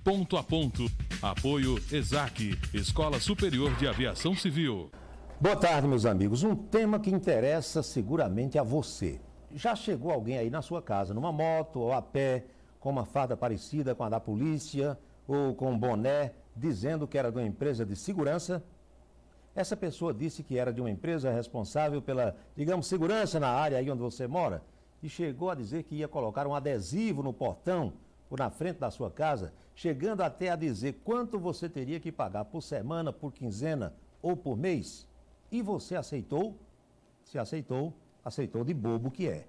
Ponto a ponto. Apoio ESAC, Escola Superior de Aviação Civil. Boa tarde, meus amigos. Um tema que interessa seguramente a você. Já chegou alguém aí na sua casa, numa moto ou a pé, com uma farda parecida com a da polícia ou com um boné, dizendo que era de uma empresa de segurança? Essa pessoa disse que era de uma empresa responsável pela, digamos, segurança na área aí onde você mora e chegou a dizer que ia colocar um adesivo no portão ou na frente da sua casa, chegando até a dizer quanto você teria que pagar por semana, por quinzena ou por mês. E você aceitou? Se aceitou, aceitou de bobo que é.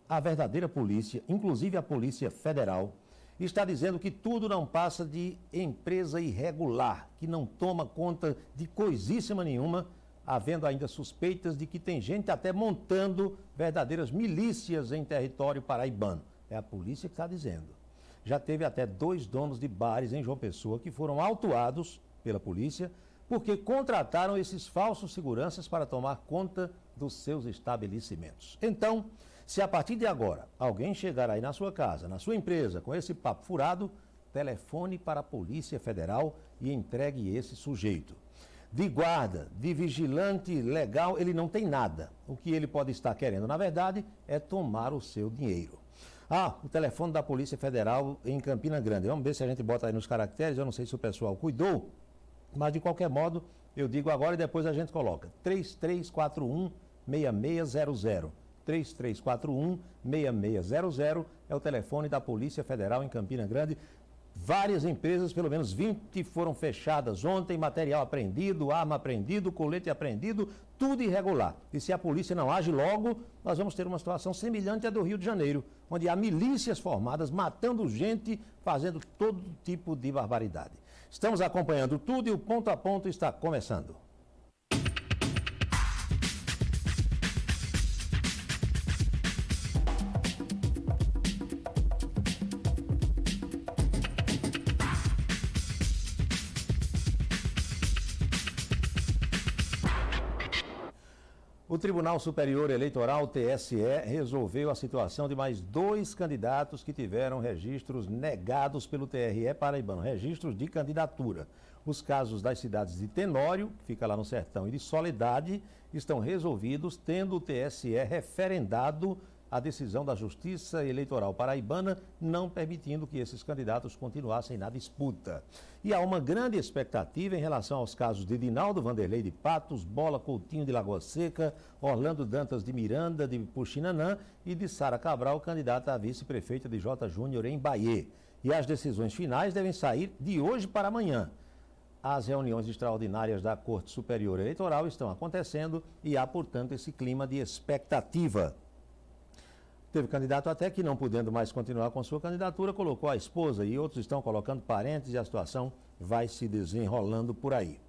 A verdadeira polícia, inclusive a Polícia Federal, está dizendo que tudo não passa de empresa irregular, que não toma conta de coisíssima nenhuma, havendo ainda suspeitas de que tem gente até montando verdadeiras milícias em território paraibano. É a polícia que está dizendo. Já teve até 2 donos de bares em João Pessoa que foram autuados pela polícia porque contrataram esses falsos seguranças para tomar conta dos seus estabelecimentos. Então, se a partir de agora alguém chegar aí na sua casa, na sua empresa, com esse papo furado, telefone para a Polícia Federal e entregue esse sujeito. De guarda, de vigilante legal, ele não tem nada. O que ele pode estar querendo, na verdade, é tomar o seu dinheiro. O telefone da Polícia Federal em Campina Grande. Vamos ver se a gente bota aí nos caracteres. Eu não sei se o pessoal cuidou, mas de qualquer modo, eu digo agora e depois a gente coloca. 3341-6600. 3341-6600 é o telefone da Polícia Federal em Campina Grande. Várias empresas, pelo menos 20, foram fechadas ontem, material apreendido, arma apreendido, colete apreendido, tudo irregular. E se a polícia não age logo, nós vamos ter uma situação semelhante à do Rio de Janeiro, onde há milícias formadas matando gente, fazendo todo tipo de barbaridade. Estamos acompanhando tudo e o Ponto a Ponto está começando. O Tribunal Superior Eleitoral, TSE, resolveu a situação de mais 2 candidatos que tiveram registros negados pelo TRE paraibano, registros de candidatura. Os casos das cidades de Tenório, que fica lá no Sertão, e de Soledade, estão resolvidos, tendo o TSE referendado a decisão da Justiça Eleitoral Paraibana, não permitindo que esses candidatos continuassem na disputa. E há uma grande expectativa em relação aos casos de Dinaldo Vanderlei de Patos, Bola Coutinho de Lagoa Seca, Orlando Dantas de Miranda de Puxinanã e de Sara Cabral, candidata a vice-prefeita de J. Júnior em Bahia. E as decisões finais devem sair de hoje para amanhã. As reuniões extraordinárias da Corte Superior Eleitoral estão acontecendo e há, portanto, esse clima de expectativa. Teve candidato até que, não podendo mais continuar com sua candidatura, colocou a esposa e outros estão colocando parentes e a situação vai se desenrolando por aí.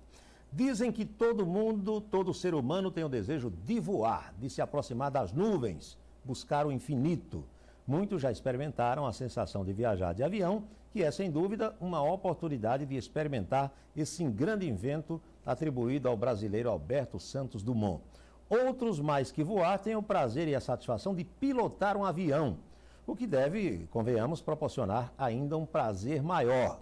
Dizem que todo mundo, todo ser humano tem o desejo de voar, de se aproximar das nuvens, buscar o infinito. Muitos já experimentaram a sensação de viajar de avião, que é, sem dúvida, uma oportunidade de experimentar esse grande invento atribuído ao brasileiro Alberto Santos Dumont. Outros, mais que voar, têm o prazer e a satisfação de pilotar um avião, o que deve, convenhamos, proporcionar ainda um prazer maior.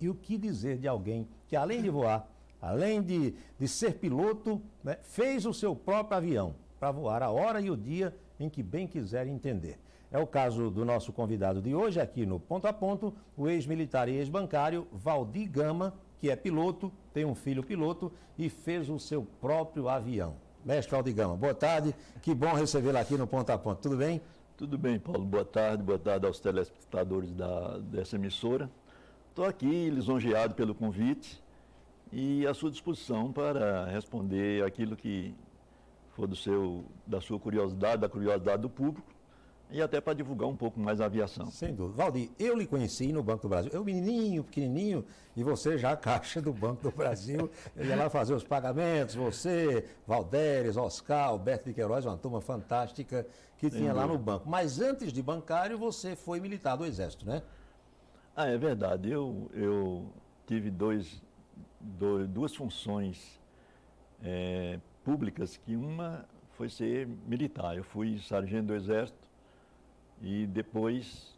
E o que dizer de alguém que, além de voar, além de ser piloto, né, fez o seu próprio avião para voar a hora e o dia em que bem quiser entender. É o caso do nosso convidado de hoje, aqui no Ponto a Ponto, o ex-militar e ex-bancário Valdir Gama, que é piloto, tem um filho piloto e fez o seu próprio avião. Mestre Valdir Gama, boa tarde, que bom recebê-lo aqui no Ponto a Ponto, tudo bem? Tudo bem, Paulo, boa tarde aos telespectadores dessa emissora. Estou aqui lisonjeado pelo convite e à sua disposição para responder aquilo que for da sua curiosidade, da curiosidade do público, e até para divulgar um pouco mais a aviação. Sem dúvida. Valdir, eu lhe conheci no Banco do Brasil. Eu menininho, pequenininho, e você já a caixa do Banco do Brasil. Eu ia lá fazer os pagamentos, você, Valdéres, Oscar, Alberto de Queiroz, uma turma fantástica que tinha lá no banco. Mas antes de bancário, você foi militar do Exército, né? É verdade. Eu tive duas funções públicas, que uma foi ser militar. Eu fui sargento do Exército e depois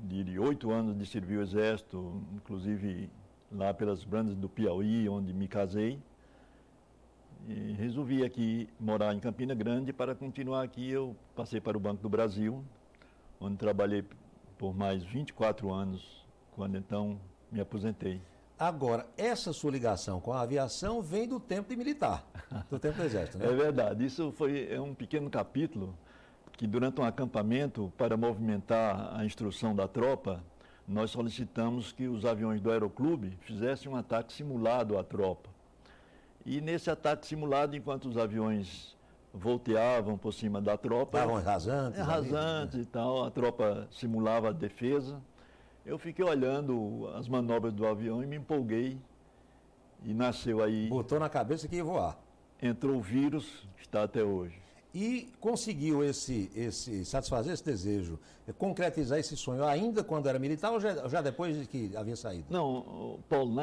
de 8 anos de servir o Exército, inclusive lá pelas bandas do Piauí, onde me casei. E resolvi aqui morar em Campina Grande. Para continuar aqui, eu passei para o Banco do Brasil, onde trabalhei por mais 24 anos, quando então me aposentei. Agora, essa sua ligação com a aviação vem do tempo de militar, do tempo do Exército, né? É verdade, isso é um pequeno capítulo que durante um acampamento, para movimentar a instrução da tropa, nós solicitamos que os aviões do Aeroclube fizessem um ataque simulado à tropa. E nesse ataque simulado, enquanto os aviões volteavam por cima da tropa... Estavam rasantes. Rasantes e tal, a tropa simulava a defesa. Eu fiquei olhando as manobras do avião e me empolguei. E nasceu aí... Botou na cabeça que ia voar. Entrou o vírus, está até hoje. E conseguiu satisfazer esse desejo, concretizar esse sonho ainda quando era militar ou já depois de que havia saído? Não, Paulo,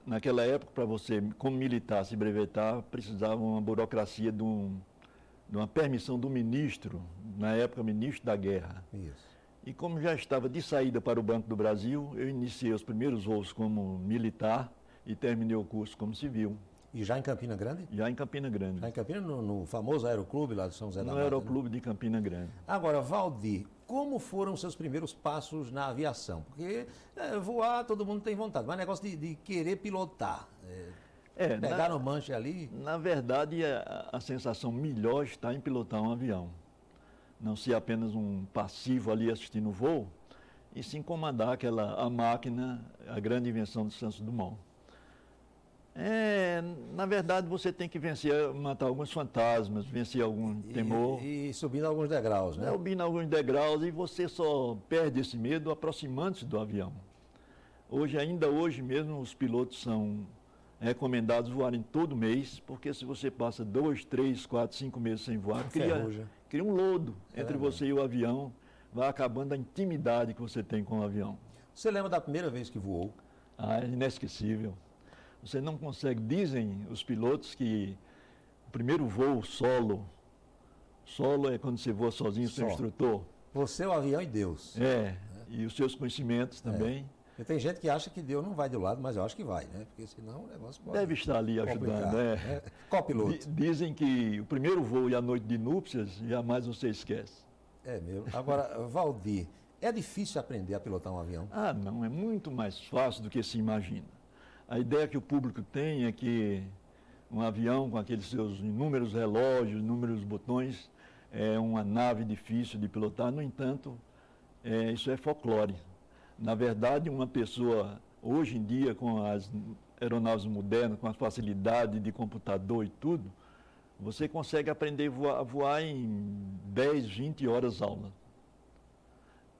naquela época, para você, como militar, se brevetar, precisava uma burocracia de uma permissão do ministro, na época, ministro da Guerra. Isso. E como já estava de saída para o Banco do Brasil, eu iniciei os primeiros voos como militar e terminei o curso como civil. E já em Campina Grande? Já em Campina Grande. Já em Campina, no famoso Aeroclube lá de São José da Mata. No Aeroclube de Campina Grande. Agora, Valdir, como foram os seus primeiros passos na aviação? Porque voar todo mundo tem vontade, mas negócio de querer pilotar, pegar no manche ali... Na verdade, a sensação melhor está em pilotar um avião. Não ser apenas um passivo ali assistindo o voo, e sim comandar a máquina, a grande invenção de Santos Dumont. Na verdade, você tem que matar alguns fantasmas, vencer algum temor. E subindo alguns degraus, né? Subindo alguns degraus, e você só perde esse medo aproximando-se do avião. Ainda hoje mesmo, os pilotos são recomendados voarem todo mês, porque se você passa 2, 3, 4, 5 meses sem voar, cria um lodo entre você e o avião, vai acabando a intimidade que você tem com o avião. Você lembra da primeira vez que voou? É inesquecível. Você não consegue, dizem os pilotos que o primeiro voo solo é quando você voa sozinho sem instrutor. Você, o avião e Deus. E os seus conhecimentos também. E tem gente que acha que Deus não vai do lado, mas eu acho que vai, né? Porque senão o negócio pode... Deve estar ali ajudando, Copiloto. Dizem que o primeiro voo e a noite de núpcias, jamais você esquece. É mesmo. Agora, Valdir, é difícil aprender a pilotar um avião? Não, é muito mais fácil do que se imagina. A ideia que o público tem é que um avião com aqueles seus inúmeros relógios, inúmeros botões, é uma nave difícil de pilotar. No entanto, isso é folclore. Na verdade, uma pessoa, hoje em dia, com as aeronaves modernas, com a facilidade de computador e tudo, você consegue aprender a voar em 10, 20 horas aula.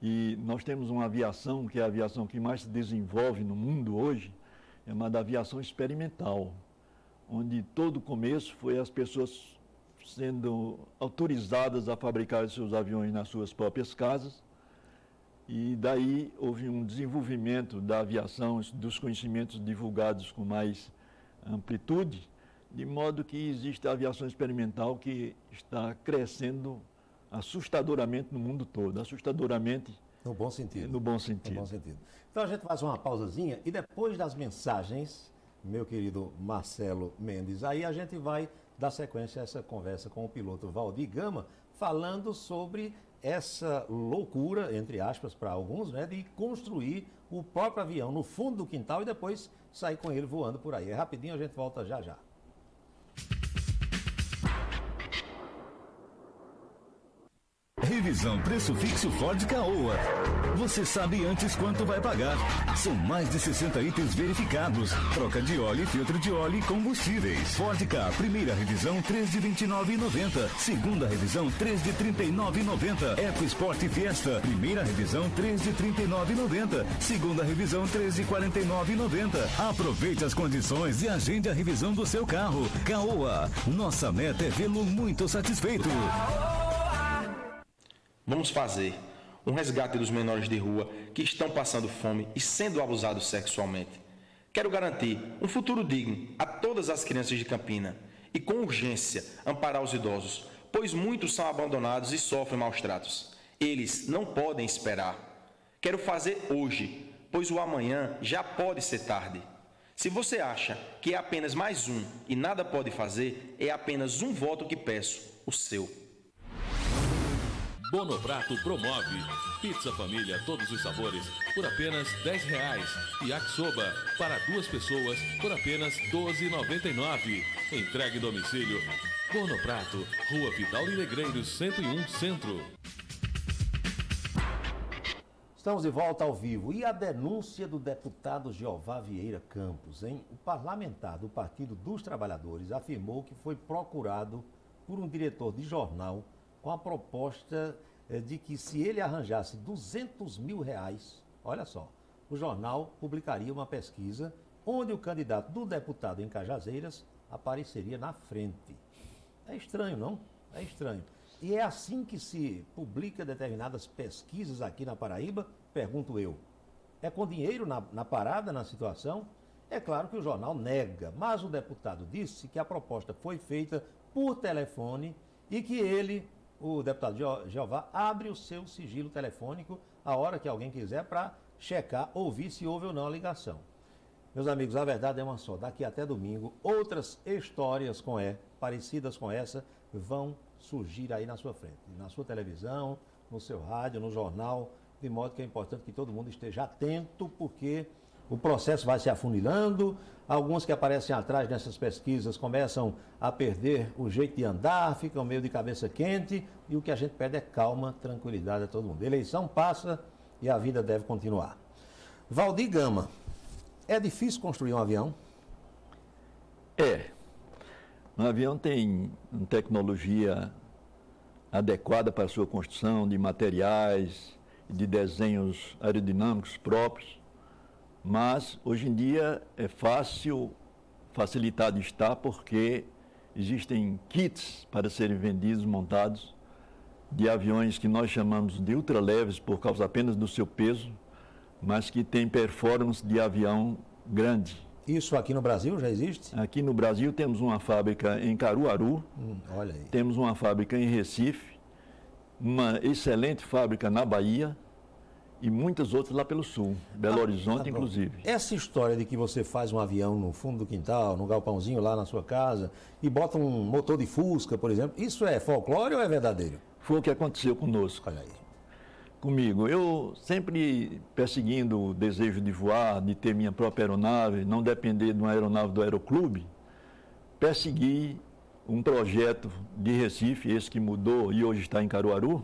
E nós temos uma aviação, que é a aviação que mais se desenvolve no mundo hoje, é uma da aviação experimental, onde todo o começo foi as pessoas sendo autorizadas a fabricar seus aviões nas suas próprias casas, e daí houve um desenvolvimento da aviação, dos conhecimentos divulgados com mais amplitude, de modo que existe a aviação experimental que está crescendo assustadoramente no mundo todo, assustadoramente... No bom sentido. No bom sentido. No bom sentido. Então a gente faz uma pausazinha e depois das mensagens, meu querido Marcelo Mendes, aí a gente vai dar sequência a essa conversa com o piloto Valdir Gama, falando sobre essa loucura, entre aspas, para alguns, né, de construir o próprio avião no fundo do quintal e depois sair com ele voando por aí. É rapidinho, a gente volta já já. Revisão preço fixo Ford Caoa. Você sabe antes quanto vai pagar. São mais de 60 itens verificados. Troca de óleo, filtro de óleo e combustíveis. Ford Ka, primeira revisão 3 de R$ 29,90. Segunda revisão 3 de R$ 39,90. EcoSport Fiesta, primeira revisão 3 de R$ 39,90. Segunda revisão 3 de R$ 49,90. Aproveite as condições e agende a revisão do seu carro. Caoa, nossa meta é vê-lo muito satisfeito. Vamos fazer um resgate dos menores de rua que estão passando fome e sendo abusados sexualmente. Quero garantir um futuro digno a todas as crianças de Campina e, com urgência, amparar os idosos, pois muitos são abandonados e sofrem maus tratos. Eles não podem esperar. Quero fazer hoje, pois o amanhã já pode ser tarde. Se você acha que é apenas mais um e nada pode fazer, é apenas um voto que peço, o seu. Bonoprato promove pizza família todos os sabores por apenas R$10. Yakisoba para 2 pessoas por apenas R$12,99. Entregue em domicílio. Bonoprato, Rua Vidal de Negreiros, 101, Centro. Estamos de volta ao vivo. E a denúncia do deputado Jeová Vieira Campos, hein? O parlamentar do Partido dos Trabalhadores afirmou que foi procurado por um diretor de jornal com a proposta de que se ele arranjasse R$200 mil, olha só, o jornal publicaria uma pesquisa onde o candidato do deputado em Cajazeiras apareceria na frente. É estranho, não? É estranho. E é assim que se publica determinadas pesquisas aqui na Paraíba? Pergunto eu. É com dinheiro na parada, na situação? É claro que o jornal nega, mas o deputado disse que a proposta foi feita por telefone e que ele, o deputado Jeová, abre o seu sigilo telefônico a hora que alguém quiser para checar, ouvir se houve ou não a ligação. Meus amigos, a verdade é uma só. Daqui até domingo, outras histórias parecidas com essa vão surgir aí na sua frente, na sua televisão, no seu rádio, no jornal, de modo que é importante que todo mundo esteja atento, porque o processo vai se afunilando, alguns que aparecem atrás nessas pesquisas começam a perder o jeito de andar, ficam meio de cabeça quente, e o que a gente pede é calma, tranquilidade a todo mundo. A eleição passa e a vida deve continuar. Valdir Gama, é difícil construir um avião? Um avião tem uma tecnologia adequada para a sua construção, de materiais, de desenhos aerodinâmicos próprios, mas hoje em dia é facilitado estar porque existem kits para serem vendidos, montados, de aviões que nós chamamos de ultraleves por causa apenas do seu peso, mas que tem performance de avião grande. Isso aqui no Brasil já existe? Aqui no Brasil temos uma fábrica em Caruaru, olha aí. Temos uma fábrica em Recife, uma excelente fábrica na Bahia e muitas outras lá pelo sul, Belo Horizonte inclusive. Essa história de que você faz um avião no fundo do quintal, no galpãozinho lá na sua casa e bota um motor de Fusca, por exemplo, isso é folclore ou é verdadeiro? Foi o que aconteceu conosco. Olha aí. Comigo. Eu sempre perseguindo o desejo de voar, de ter minha própria aeronave, não depender de uma aeronave do Aeroclube, persegui um projeto de Recife, esse que mudou e hoje está em Caruaru,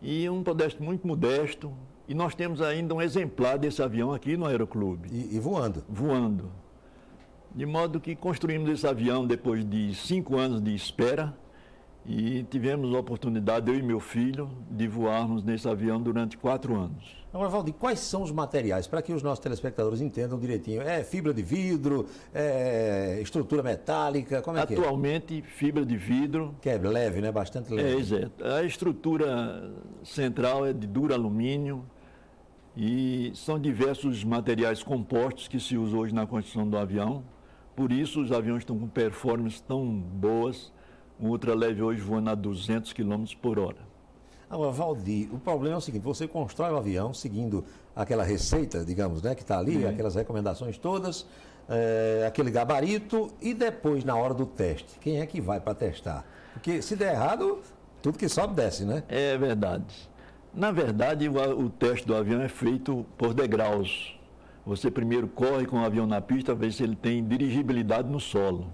e um projeto muito modesto, e nós temos ainda um exemplar desse avião aqui no Aeroclube. E voando? Voando. De modo que construímos esse avião depois de 5 anos de espera, e tivemos a oportunidade, eu e meu filho, de voarmos nesse avião durante 4 anos. Agora, Valdir, quais são os materiais, para que os nossos telespectadores entendam direitinho? É fibra de vidro, é estrutura metálica, como é que é? Atualmente, fibra de vidro. Que é leve, né? Bastante leve. Exato. A estrutura central é de duro alumínio e são diversos materiais compostos que se usam hoje na construção do avião. Por isso, os aviões estão com performances tão boas. O ultraleve hoje voando a 200 km por hora. Agora, Valdir, o problema é o seguinte, você constrói o avião seguindo aquela receita, digamos, né, que está ali, aquelas recomendações todas, aquele gabarito, e depois, na hora do teste, quem é que vai para testar? Porque se der errado, tudo que sobe desce, né? É verdade. Na verdade, o teste do avião é feito por degraus. Você primeiro corre com o avião na pista, ver se ele tem dirigibilidade no solo.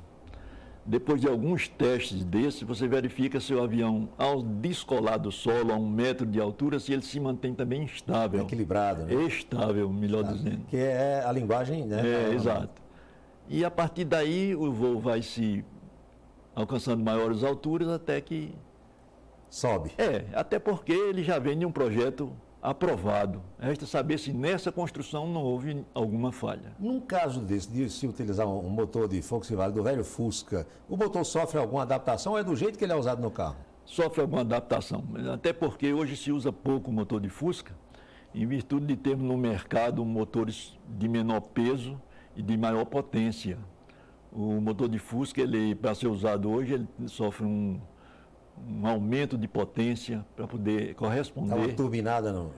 Depois de alguns testes desses, você verifica se o avião, ao descolar do solo a 1 metro de altura, se ele se mantém também estável. Equilibrado, né? Estável, melhor dizendo. Que é a linguagem, né? Exato. E a partir daí o voo vai se alcançando maiores alturas até que... Sobe. Até porque ele já vem de um projeto aprovado. Resta saber se nessa construção não houve alguma falha. Num caso desse, de se utilizar um motor de Volkswagen, do velho Fusca, o motor sofre alguma adaptação ou é do jeito que ele é usado no carro? Sofre alguma adaptação, até porque hoje se usa pouco o motor de Fusca, em virtude de termos no mercado motores de menor peso e de maior potência. O motor de Fusca, para ser usado hoje, ele sofre um aumento de potência para poder corresponder. Dá uma turbinada no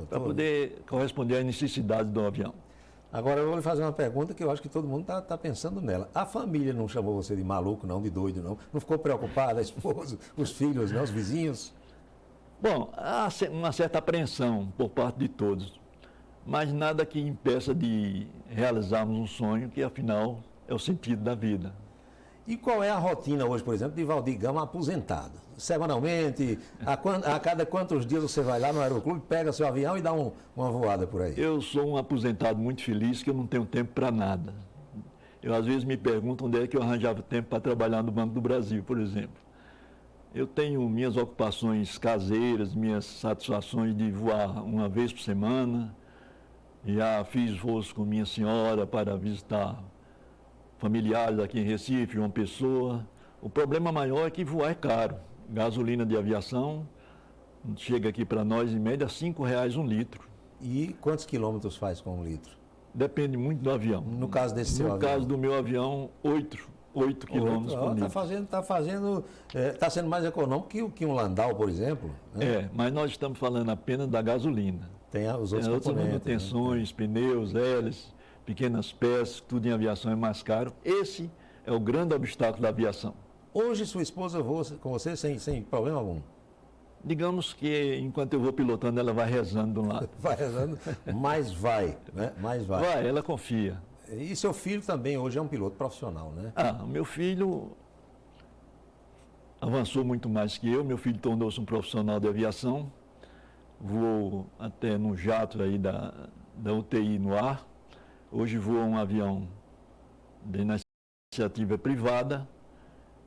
para poder corresponder às necessidades do avião. Agora eu vou lhe fazer uma pergunta que eu acho que todo mundo está pensando nela. A família não chamou você de maluco, não, de doido, não? Não ficou preocupada, a esposa, os filhos, não, os vizinhos? Bom, há uma certa apreensão por parte de todos, mas nada que impeça de realizarmos um sonho que, afinal, é o sentido da vida. E qual é a rotina hoje, por exemplo, de Valdir Gama aposentado? Semanalmente, a cada quantos dias você vai lá no aeroclube, pega seu avião e dá uma voada por aí? Eu sou um aposentado muito feliz que eu não tenho tempo para nada. Eu às vezes me pergunto onde é que eu arranjava tempo para trabalhar no Banco do Brasil, por exemplo. Eu tenho minhas ocupações caseiras, minhas satisfações de voar uma vez por semana. Já fiz voos com minha senhora para visitar familiares aqui em Recife, João Pessoa. O problema maior é que voar é caro. Gasolina de aviação chega aqui para nós, em média, R$5 um litro. E quantos quilômetros faz com um litro? Depende muito do avião. No caso desse seu avião? No caso do meu avião, 8 quilômetros por litro. Está sendo mais econômico que um Landau, por exemplo. Né? Mas nós estamos falando apenas da gasolina. Tem os outros outras manutenções, né? Pneus, hélices, pequenas peças, tudo em aviação é mais caro. Esse é o grande obstáculo da aviação. Hoje sua esposa voa com você sem problema algum? Digamos que enquanto eu vou pilotando, ela vai rezando de um lado. Vai rezando, mas vai, né? Mas vai. Vai, ela confia. E seu filho também hoje é um piloto profissional, né? O meu filho avançou muito mais que eu. Meu filho tornou-se um profissional de aviação. Voou até no jato aí da UTI no ar. Hoje voa um avião de iniciativa privada.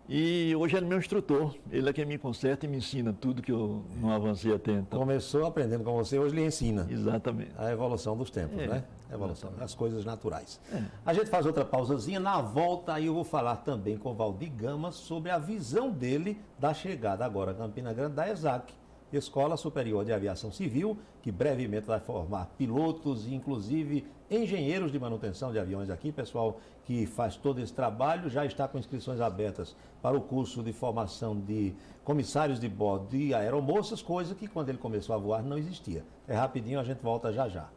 E hoje ele é meu instrutor. Ele é quem me conserta e me ensina tudo que eu não avancei até então. Começou aprendendo com você, hoje lhe ensina. Exatamente. A evolução dos tempos, né? A evolução, as coisas naturais. É. A gente faz outra pausazinha. Na volta, aí eu vou falar também com o Valdir Gama sobre a visão dele da chegada agora a Campina Grande da ESAC, Escola Superior de Aviação Civil, que brevemente vai formar pilotos e, inclusive, engenheiros de manutenção de aviões aqui. Pessoal que faz todo esse trabalho já está com inscrições abertas para o curso de formação de comissários de bordo de aeromoças, coisa que quando ele começou a voar não existia. É rapidinho, a gente volta já já.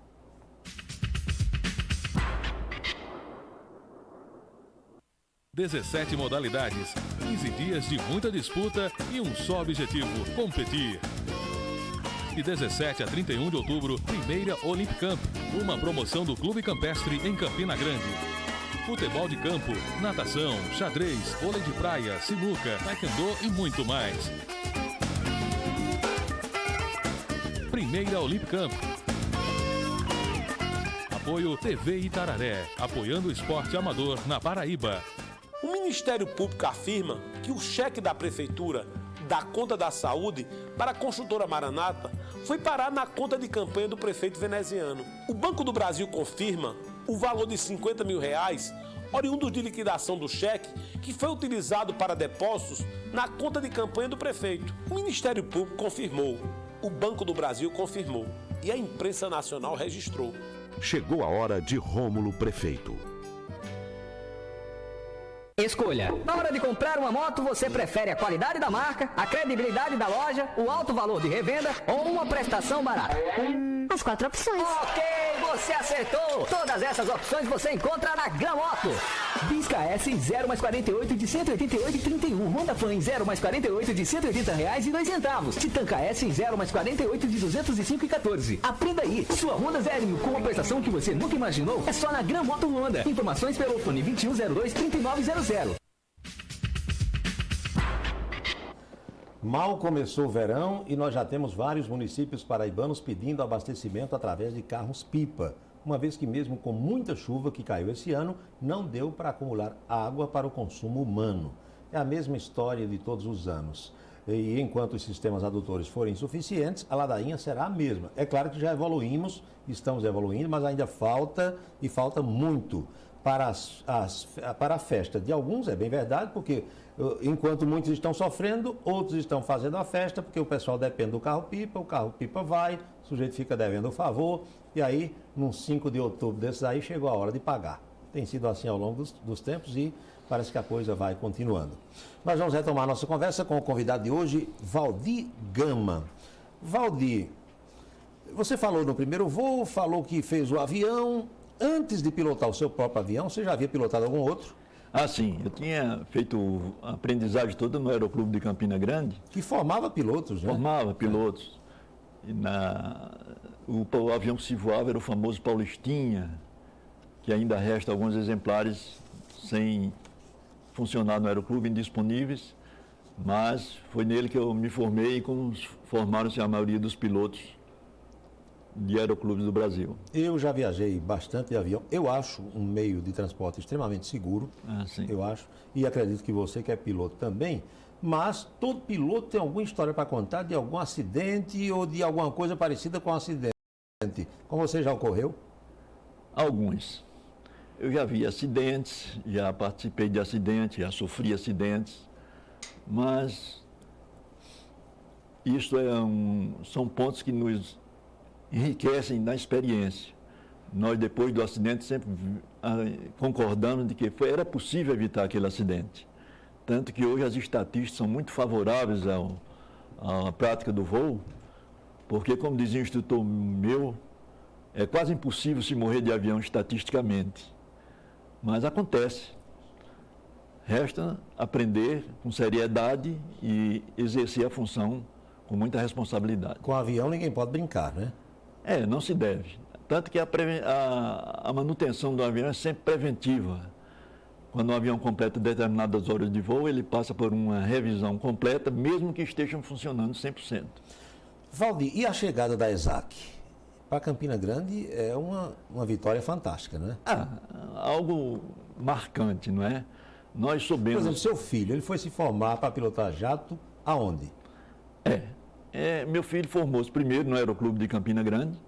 (17 modalidades, 15 dias de muita disputa e um só objetivo: competir. De 17 a 31 de outubro, primeira Olympic Camp, uma promoção do Clube Campestre em Campina Grande. Futebol de campo, natação, xadrez, vôlei de praia, sinuca, taekwondo e muito mais. Primeira Olympic Camp. Apoio TV Itararé, apoiando o esporte amador na Paraíba. O Ministério Público afirma que o cheque da Prefeitura da conta da saúde para a construtora Maranata foi parar na conta de campanha do prefeito veneziano. O Banco do Brasil confirma o valor de R$50 mil, oriundos de liquidação do cheque, que foi utilizado para depósitos na conta de campanha do prefeito. O Ministério Público confirmou, o Banco do Brasil confirmou e a imprensa nacional registrou. Chegou a hora de Rômulo Prefeito. Escolha. Na hora de comprar uma moto, você prefere a qualidade da marca, a credibilidade da loja, o alto valor de revenda ou uma prestação barata? As 4 opções. Ok, você acertou! Todas essas opções você encontra na Gramoto. Disca S 0 mais 48 de 188,31. Honda Fan 0 mais 48 de R$180,02. Titanca S 0 mais 48 de 205,14. Aprenda aí. Sua Honda Zero com uma prestação que você nunca imaginou é só na Gramoto Honda. Informações pelo fone 2102-3900. Mal começou o verão e nós já temos vários municípios paraibanos pedindo abastecimento através de carros-pipa, uma vez que mesmo com muita chuva que caiu esse ano, não deu para acumular água para o consumo humano. É a mesma história de todos os anos. E enquanto os sistemas adutores forem insuficientes, a ladainha será a mesma. É claro que já evoluímos, estamos evoluindo, mas ainda falta e falta muito para a festa de alguns, é bem verdade, porque enquanto muitos estão sofrendo, outros estão fazendo a festa, porque o pessoal depende do carro-pipa, o carro-pipa vai, o sujeito fica devendo o favor, e aí, num 5 de outubro desses aí, chegou a hora de pagar. Tem sido assim ao longo dos tempos e parece que a coisa vai continuando. Nós vamos retomar nossa conversa com o convidado de hoje, Valdir Gama. Valdir, você falou no primeiro voo, falou que fez o avião. Antes de pilotar o seu próprio avião, você já havia pilotado algum outro? Ah, sim. Eu tinha feito a aprendizagem toda no Aeroclube de Campina Grande. Que formava pilotos, né? Formava pilotos. E o avião que se voava era o famoso Paulistinha, que ainda resta alguns exemplares sem funcionar no Aeroclube, indisponíveis. Mas foi nele que eu me formei e como formaram-se a maioria dos pilotos de aeroclubes do Brasil. Eu já viajei bastante de avião. Eu acho um meio de transporte extremamente seguro. Sim. Eu acho. E acredito que você que é piloto também. Mas todo piloto tem alguma história para contar de algum acidente ou de alguma coisa parecida com um acidente. Com você já ocorreu? Alguns. Eu já vi acidentes, já participei de acidentes, já sofri acidentes. Mas isso são pontos que nos enriquecem na experiência. Nós, depois do acidente, sempre concordamos de que era possível evitar aquele acidente. Tanto que hoje as estatísticas são muito favoráveis à prática do voo, porque, como dizia um instrutor meu, é quase impossível se morrer de avião estatisticamente. Mas acontece. Resta aprender com seriedade e exercer a função com muita responsabilidade. Com avião ninguém pode brincar, né? Não se deve. Tanto que a manutenção do avião é sempre preventiva. Quando o avião completa determinadas horas de voo, ele passa por uma revisão completa, mesmo que estejam funcionando 100%. Valdir, e a chegada da ESAC? Para Campina Grande é uma vitória fantástica, né? Algo marcante, não é? Nós soubemos... Por exemplo, seu filho, ele foi se formar para pilotar jato aonde? Meu filho formou-se primeiro no Aeroclube de Campina Grande.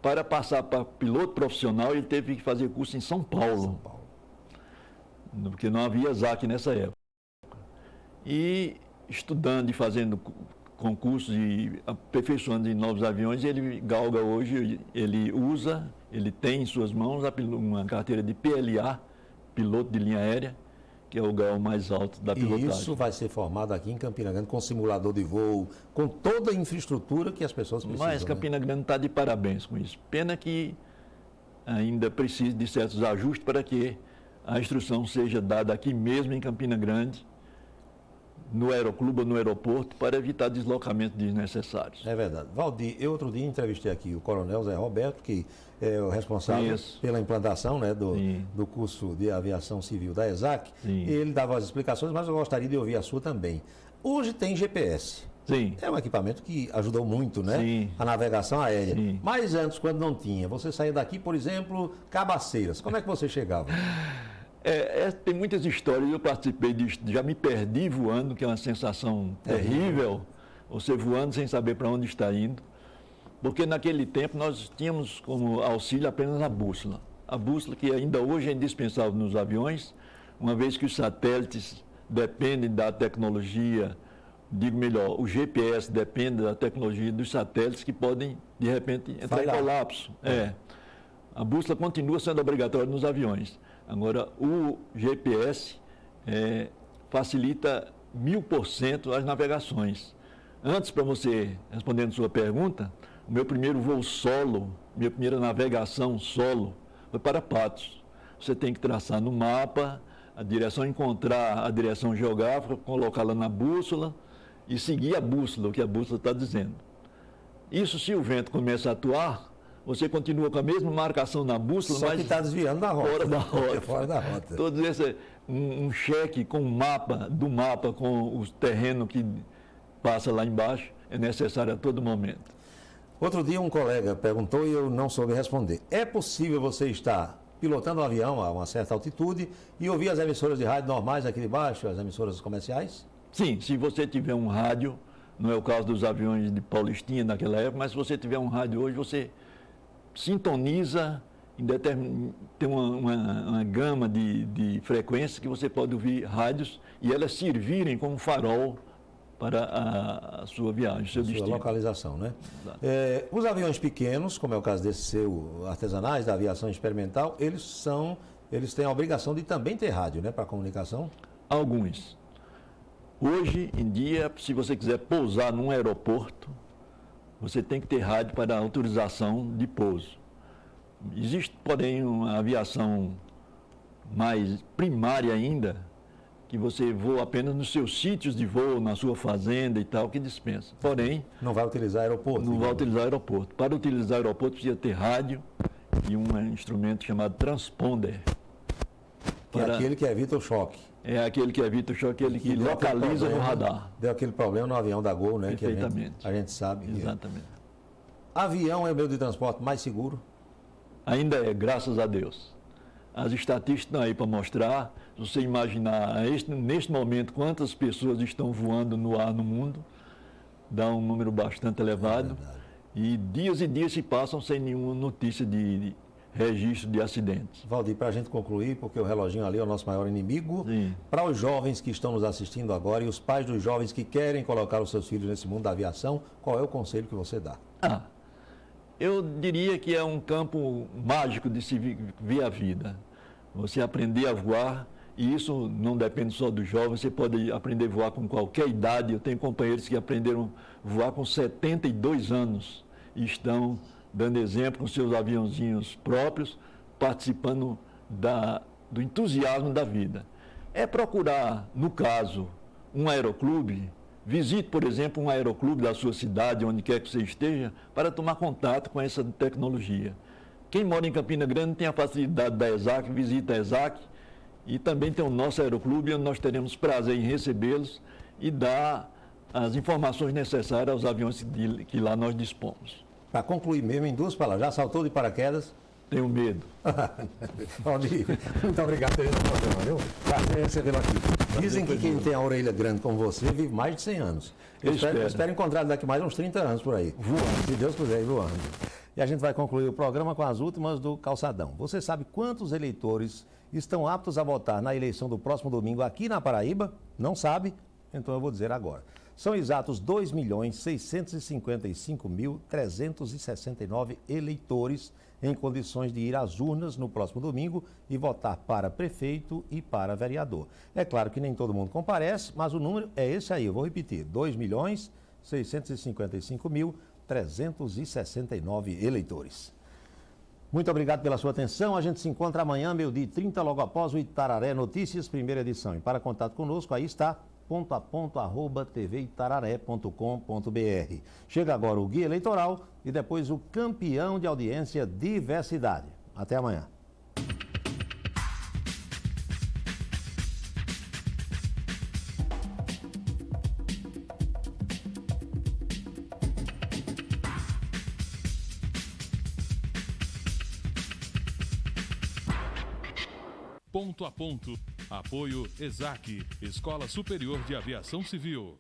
Para passar para piloto profissional, ele teve que fazer curso em São Paulo. Porque não havia ESAC nessa época. E estudando e fazendo concursos e aperfeiçoando em novos aviões, ele galga hoje, ele tem em suas mãos uma carteira de PLA, piloto de linha aérea, que é o grau mais alto da pilotagem. E isso vai ser formado aqui em Campina Grande com simulador de voo, com toda a infraestrutura que as pessoas precisam. Mas Campina Grande está de parabéns com isso. Pena que ainda precisa de certos ajustes para que a instrução seja dada aqui mesmo em Campina Grande, no aeroclube ou no aeroporto, para evitar deslocamentos desnecessários. É verdade. Valdir, eu outro dia entrevistei aqui o coronel Zé Roberto, que é o responsável pela implantação, né, do curso de aviação civil da ESAC. Ele dava as explicações, mas eu gostaria de ouvir a sua também. Hoje tem GPS. Sim. É um equipamento que ajudou muito, né? Sim. A navegação aérea. Sim. Mas antes, quando não tinha, você saía daqui, por exemplo, Cabaceiras. Como é que você chegava? Tem muitas histórias, eu participei disso, já me perdi voando, que é uma sensação terrível, você voando sem saber para onde está indo, porque naquele tempo nós tínhamos como auxílio apenas a bússola que ainda hoje é indispensável nos aviões, uma vez que os satélites dependem da tecnologia, digo melhor, o GPS depende da tecnologia dos satélites que podem, de repente, entrar em colapso. A bússola continua sendo obrigatória nos aviões. Agora, o GPS facilita 1000% as navegações. Antes, para você, respondendo sua pergunta, o meu primeiro voo solo, minha primeira navegação solo, foi para Patos. Você tem que traçar no mapa a direção, encontrar a direção geográfica, colocá-la na bússola e seguir a bússola, o que a bússola está dizendo. Isso, se o vento começa a atuar, você continua com a mesma marcação na bússola, só mas que está desviando da rota. Fora da rota. Fora da rota. Todos esses, um cheque com o mapa, com o terreno que passa lá embaixo, é necessário a todo momento. Outro dia um colega perguntou e eu não soube responder. É possível você estar pilotando um avião a uma certa altitude e ouvir as emissoras de rádio normais aqui de baixo, as emissoras comerciais? Sim, se você tiver um rádio, não é o caso dos aviões de Paulistinha naquela época, mas se você tiver um rádio hoje, você sintoniza, tem uma gama de frequências que você pode ouvir rádios e elas servirem como farol para a sua viagem, o seu destino. Sua localização, né? Os aviões pequenos, como é o caso desse seu artesanais, da aviação experimental, eles são eles têm a obrigação de também ter rádio, né, para comunicação? Alguns. Hoje em dia, se você quiser pousar num aeroporto, você tem que ter rádio para autorização de pouso. Existe, porém, uma aviação mais primária ainda, que você voa apenas nos seus sítios de voo, na sua fazenda e tal, que dispensa. Porém... Não vai utilizar aeroporto? Não vai utilizar aeroporto. Para utilizar aeroporto, precisa ter rádio e um instrumento chamado transponder. Que é aquele que evita o choque. É aquele que evita o choque, aquele que localiza no radar. Deu aquele problema no avião da Gol, né? Perfeitamente. Que a gente sabe. Exatamente. Avião é o meio de transporte mais seguro? Ainda é, graças a Deus. As estatísticas estão aí para mostrar. Se você imaginar, neste momento, quantas pessoas estão voando no ar no mundo, dá um número bastante elevado. E dias se passam sem nenhuma notícia de registro de acidentes. Valdir, para a gente concluir, porque o reloginho ali é o nosso maior inimigo, para os jovens que estão nos assistindo agora e os pais dos jovens que querem colocar os seus filhos nesse mundo da aviação, qual é o conselho que você dá? Eu diria que é um campo mágico de se ver a vida. Você aprender a voar, e isso não depende só dos jovens, você pode aprender a voar com qualquer idade. Eu tenho companheiros que aprenderam a voar com 72 anos e estão dando exemplo com seus aviãozinhos próprios, participando do entusiasmo da vida. É procurar, no caso, um aeroclube. Visite, por exemplo, um aeroclube da sua cidade, onde quer que você esteja, para tomar contato com essa tecnologia. Quem mora em Campina Grande tem a facilidade da ESAC, visita a ESAC, e também tem o nosso aeroclube, onde nós teremos prazer em recebê-los e dar as informações necessárias aos aviões que lá nós dispomos. Para concluir mesmo, em duas palavras, já saltou de paraquedas? Tenho medo. Valdir, muito obrigado por ter vindo ao programa, viu? Prazer recebê-lo aqui. Dizem que quem tem a orelha grande como você vive mais de 100 anos. Eu espero encontrar daqui mais uns 30 anos por aí. Voando, se Deus quiser, voando. E a gente vai concluir o programa com as últimas do Calçadão. Você sabe quantos eleitores estão aptos a votar na eleição do próximo domingo aqui na Paraíba? Não sabe? Então eu vou dizer agora. São exatos 2.655.369 eleitores em condições de ir às urnas no próximo domingo e votar para prefeito e para vereador. É claro que nem todo mundo comparece, mas o número é esse aí, eu vou repetir, 2.655.369 eleitores. Muito obrigado pela sua atenção. A gente se encontra amanhã, meio-dia 30, logo após o Itararé Notícias, primeira edição. E para contato conosco, aí está, @tvitararé.com.br. Chega agora o Guia Eleitoral e depois o campeão de audiência Diversidade. Até amanhã. Ponto a ponto. Apoio ESAC, Escola Superior de Aviação Civil.